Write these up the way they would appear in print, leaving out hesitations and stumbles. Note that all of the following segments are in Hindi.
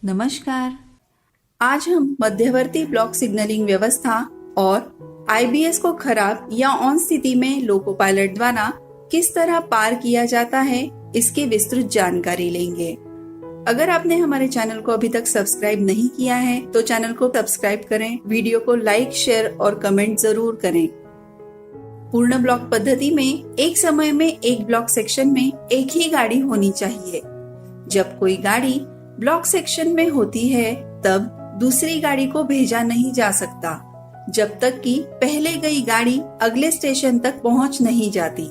नमस्कार। आज हम मध्यवर्ती ब्लॉक सिग्नलिंग व्यवस्था और आईबीएस को खराब या ऑन स्थिति में लोको पायलट द्वारा किस तरह पार किया जाता है, इसकी विस्तृत जानकारी लेंगे। अगर आपने हमारे चैनल को अभी तक सब्सक्राइब नहीं किया है तो चैनल को सब्सक्राइब करें, वीडियो को लाइक, शेयर और कमेंट जरूर करें। पूर्ण ब्लॉक पद्धति में एक समय में एक ब्लॉक सेक्शन में एक ही गाड़ी होनी चाहिए। जब कोई गाड़ी ब्लॉक सेक्शन में होती है तब दूसरी गाड़ी को भेजा नहीं जा सकता जब तक कि पहले गई गाड़ी अगले स्टेशन तक पहुंच नहीं जाती।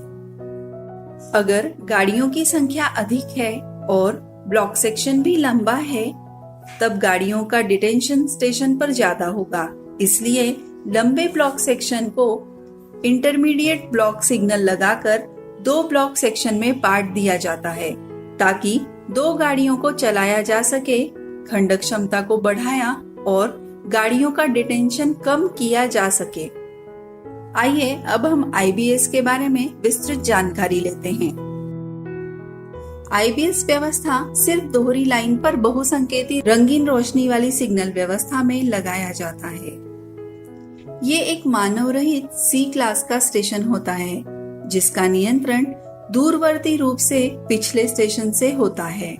अगर गाड़ियों की संख्या अधिक है और ब्लॉक सेक्शन भी लंबा है तब गाड़ियों का डिटेंशन स्टेशन पर ज्यादा होगा। इसलिए लंबे ब्लॉक सेक्शन को इंटरमीडिएट ब्लॉक सिग्नल लगाकर दो ब्लॉक सेक्शन में बांट दिया जाता है ताकि दो गाड़ियों को चलाया जा सके, खंड क्षमता को बढ़ाया और गाड़ियों का डिटेंशन कम किया जा सके। आइए अब हम आईबीएस के बारे में विस्तृत जानकारी लेते हैं। आईबीएस व्यवस्था सिर्फ दोहरी लाइन पर बहुसंकेती रंगीन रोशनी वाली सिग्नल व्यवस्था में लगाया जाता है। ये एक मानव रहित सी क्लास का स्टेशन होता है जिसका नियंत्रण दूरवर्ती रूप से पिछले स्टेशन से होता है।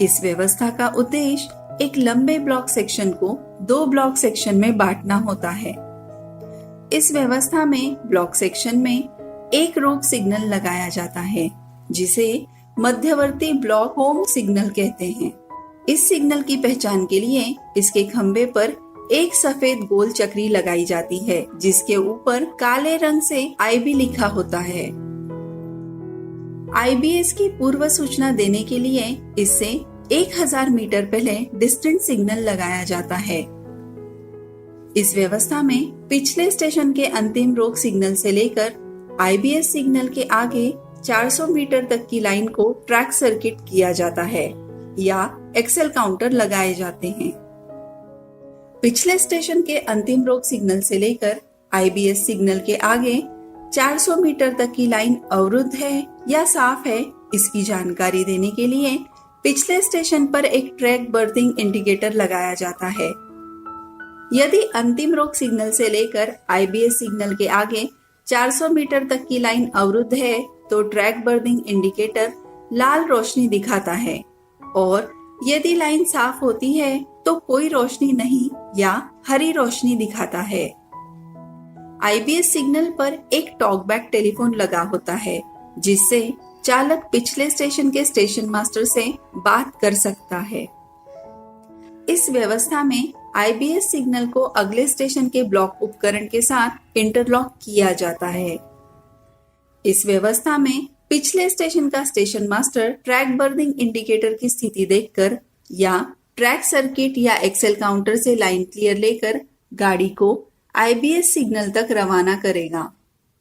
इस व्यवस्था का उद्देश्य एक लंबे ब्लॉक सेक्शन को दो ब्लॉक सेक्शन में बांटना होता है। इस व्यवस्था में ब्लॉक सेक्शन में एक रोक सिग्नल लगाया जाता है जिसे मध्यवर्ती ब्लॉक होम सिग्नल कहते हैं। इस सिग्नल की पहचान के लिए इसके खंबे पर एक सफेद गोल चक्री लगाई जाती है जिसके ऊपर काले रंग से आईबी लिखा होता है। आईबीएस की पूर्व सूचना देने के लिए इससे 1000 मीटर पहले डिस्टेंट सिग्नल लगाया जाता है। इस व्यवस्था में पिछले स्टेशन के अंतिम रोक सिग्नल से लेकर आईबीएस सिग्नल के आगे 400 मीटर तक की लाइन को ट्रैक सर्किट किया जाता है या एक्सेल काउंटर लगाए जाते हैं। पिछले स्टेशन के अंतिम रोक सिग्नल से लेकर आईबीएस सिग्नल के आगे 400 मीटर तक की लाइन अवरुद्ध है या साफ है, इसकी जानकारी देने के लिए पिछले स्टेशन पर एक ट्रैक बर्थिंग इंडिकेटर लगाया जाता है। यदि अंतिम रोक सिग्नल से लेकर आईबीएस सिग्नल के आगे 400 मीटर तक की लाइन अवरुद्ध है तो ट्रैक बर्थिंग इंडिकेटर लाल रोशनी दिखाता है और यदि लाइन साफ होती है तो कोई रोशनी नहीं या हरी रोशनी दिखाता है। आईबीएस सिग्नल पर एक टॉकबैक टेलीफोन लगा होता है जिससे चालक पिछले स्टेशन के स्टेशन मास्टर से बात कर सकता है। इस व्यवस्था में आईबीएस सिग्नल को अगले स्टेशन के ब्लॉक उपकरण के साथ इंटरलॉक किया जाता है। इस व्यवस्था में पिछले स्टेशन का station master track berthing indicator की स्थिति देखकर या ट्रैक सर्किट या एक्सेल काउंटर से लाइन क्लियर लेकर गाड़ी को आईबीएस सिग्नल तक रवाना करेगा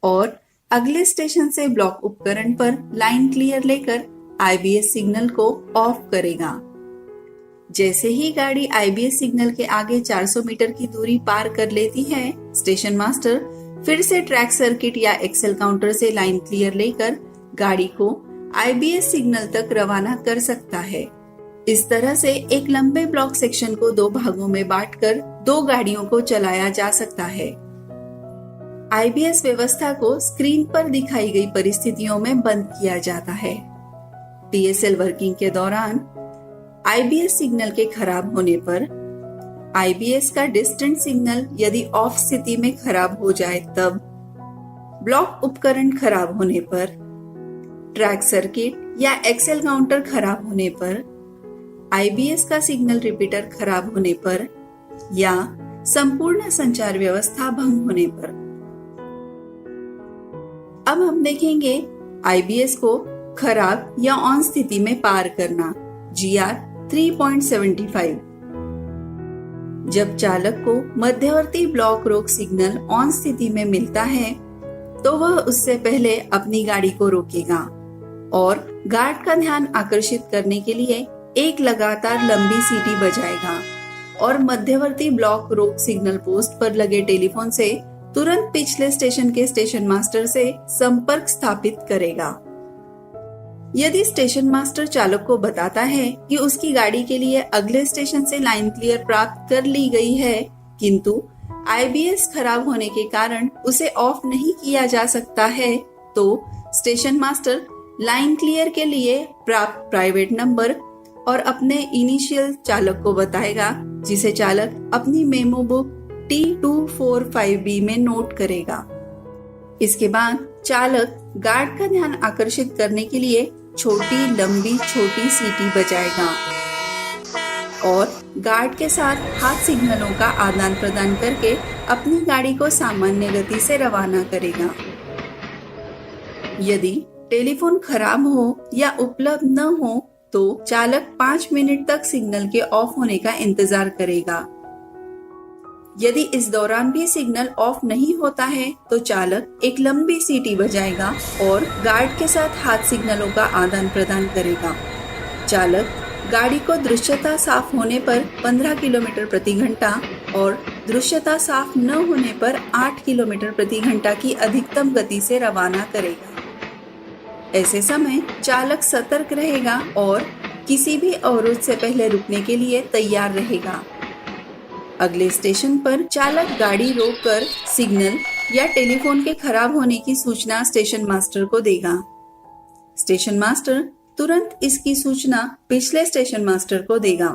और अगले स्टेशन से ब्लॉक उपकरण पर लाइन क्लियर लेकर आईबीएस सिग्नल को ऑफ करेगा। जैसे ही गाड़ी आईबीएस सिग्नल के आगे 400 मीटर की दूरी पार कर लेती है, स्टेशन मास्टर फिर से ट्रैक सर्किट या एक्सेल काउंटर से लाइन क्लियर लेकर गाड़ी को आईबीएस सिग्नल तक रवाना कर सकता है। इस तरह से एक लंबे ब्लॉक सेक्शन को दो भागों में बांटकर दो गाड़ियों को चलाया जा सकता है। आईबीएस व्यवस्था को स्क्रीन पर दिखाई गई परिस्थितियों में बंद किया जाता है। टीएसएल वर्किंग के दौरान आईबीएस सिग्नल के खराब होने पर आईबीएस का डिस्टेंट सिग्नल यदि ऑफ स्थिति में खराब हो जाए तब, ब्लॉक उपकरण खराब होने पर, ट्रैक सर्किट या एक्सेल काउंटर खराब होने पर, आईबीएस का सिग्नल रिपीटर खराब होने पर या संपूर्ण संचार व्यवस्था भंग होने पर। अब हम देखेंगे आईबीएस को खराब या ऑन स्थिति में पार करना, GR 3.75। जब चालक को मध्यवर्ती ब्लॉक रोक सिग्नल ऑन स्थिति में मिलता है तो वह उससे पहले अपनी गाड़ी को रोकेगा और गार्ड का ध्यान आकर्षित करने के लिए एक लगातार लंबी सीटी बजाएगा और मध्यवर्ती ब्लॉक रोक सिग्नल पोस्ट पर लगे टेलीफोन से तुरंत पिछले स्टेशन के स्टेशन मास्टर से संपर्क स्थापित करेगा। यदि स्टेशन मास्टर चालक को बताता है कि उसकी गाड़ी के लिए अगले स्टेशन से लाइन क्लियर प्राप्त कर ली गई है, किंतु आईबीएस खराब होने के कारण उसे ऑफ नहीं किया जा सकता है, तो स्टेशन मास्टर लाइन क्लियर के लिए प्राप्त प्राइवेट नंबर और अपने इनिशियल चालक को बताएगा, जिसे चालक अपनी मेमो बुक T245B में नोट करेगा। इसके बाद चालक गार्ड का ध्यान आकर्षित करने के लिए छोटी लंबी छोटी सीटी बजाएगा और गार्ड के साथ हाथ सिग्नलों का आदान प्रदान करके अपनी गाड़ी को सामान्य गति से रवाना करेगा। यदि टेलीफोन खराब हो या उपलब्ध न हो तो चालक 5 मिनट तक सिग्नल के ऑफ होने का इंतजार करेगा। यदि इस दौरान भी सिग्नल ऑफ नहीं होता है तो चालक एक लंबी सीटी बजाएगा और गार्ड के साथ हाथ सिग्नलों का आदान प्रदान करेगा। चालक गाड़ी को दृश्यता साफ होने पर 15 किलोमीटर प्रति घंटा और दृश्यता साफ न होने पर 8 किलोमीटर प्रति घंटा की अधिकतम गति से रवाना करेगा। ऐसे समय चालक सतर्क रहेगा और किसी भी अवरोध से पहले रुकने के लिए तैयार रहेगा। अगले स्टेशन पर चालक गाड़ी रोककर सिग्नल या टेलीफोन के खराब होने की सूचना स्टेशन मास्टर को देगा। स्टेशन मास्टर तुरंत इसकी सूचना पिछले स्टेशन मास्टर को देगा।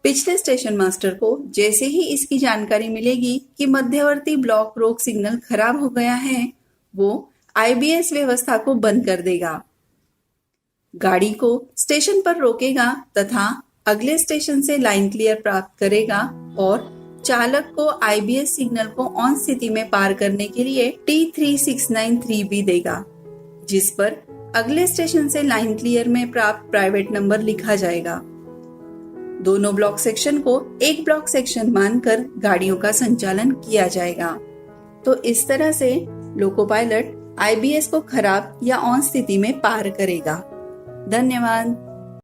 पिछले स्टेशन मास्टर को जैसे ही इसकी जानकारी मिलेगी कि मध्यवर्ती ब्लॉक रोक सिग्नल खराब हो गया है, वो आईबीएस व्यवस्था को बंद कर देगा, गाड़ी को स्टेशन पर रोकेगा तथा अगले स्टेशन से लाइन क्लियर प्राप्त करेगा और चालक को आईबीएस सिग्नल को ऑन स्थिति में पार करने के लिए T3693B देगा, जिस पर अगले स्टेशन से लाइन क्लियर में प्राप्त प्राइवेट नंबर लिखा जाएगा। दोनों ब्लॉक सेक्शन को एक ब्लॉक सेक्शन मानकर गाड़ियों का संचालन किया जाएगा। तो इस तरह से लोको पायलट आईबीएस को खराब या ऑन स्थिति में पार करेगा। धन्यवाद।